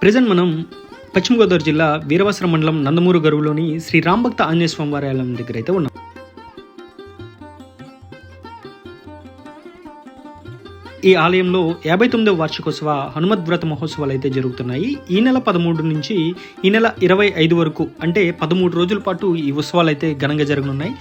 Present మనం పశ్చిమ గోదావరి జిల్లా వీరవసరం మండలం నందమూరు గరువులోని శ్రీ రాంభక్త ఆంజనేయ స్వామి వారి ఆలయం దగ్గర అయితే ఉన్నాం. ఈ ఆలయంలో 59వ వార్షికోత్సవ హనుమద్వ్రత మహోత్సవాలు అయితే జరుగుతున్నాయి. ఈ నెల 13 నుంచి ఈ నెల 25 వరకు అంటే 13 రోజుల పాటు ఈ ఉత్సవాలు అయితే ఘనంగా జరగనున్నాయి.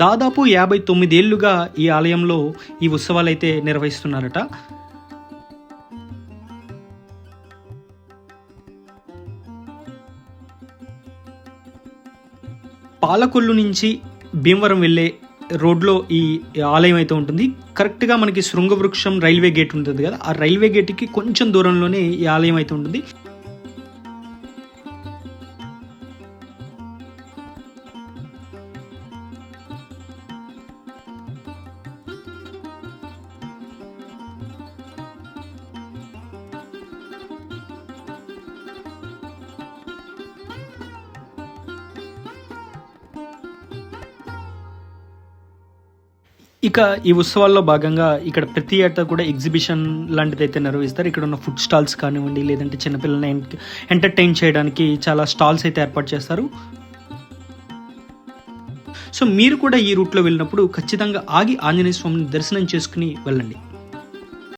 దాదాపు 59 ఏళ్లుగా ఈ ఆలయంలో ఈ ఉత్సవాలు అయితే నిర్వహిస్తున్నారట. పాలకొల్లు నుంచి భీమవరం వెళ్ళే రోడ్లో ఈ ఆలయం అయితే ఉంటుంది. కరెక్ట్గా మనకి శృంగవృక్షం రైల్వే గేట్ ఉంటుంది కదా, ఆ రైల్వే గేట్కి కొంచెం దూరంలోనే ఈ ఆలయం అయితే ఉంటుంది. ఇక ఈ ఉత్సవాల్లో భాగంగా ఇక్కడ ప్రతి ఏటా కూడా ఎగ్జిబిషన్ లాంటిది అయితే నిర్వహిస్తారు. ఇక్కడ ఉన్న ఫుడ్ స్టాల్స్ కానివ్వండి, లేదంటే చిన్నపిల్లల్ని ఎంటర్టైన్ చేయడానికి చాలా స్టాల్స్ అయితే ఏర్పాటు చేస్తారు. సో మీరు కూడా ఈ రూట్లో వెళ్ళినప్పుడు ఖచ్చితంగా ఆగి ఆంజనేయ స్వామిని దర్శనం చేసుకుని వెళ్ళండి.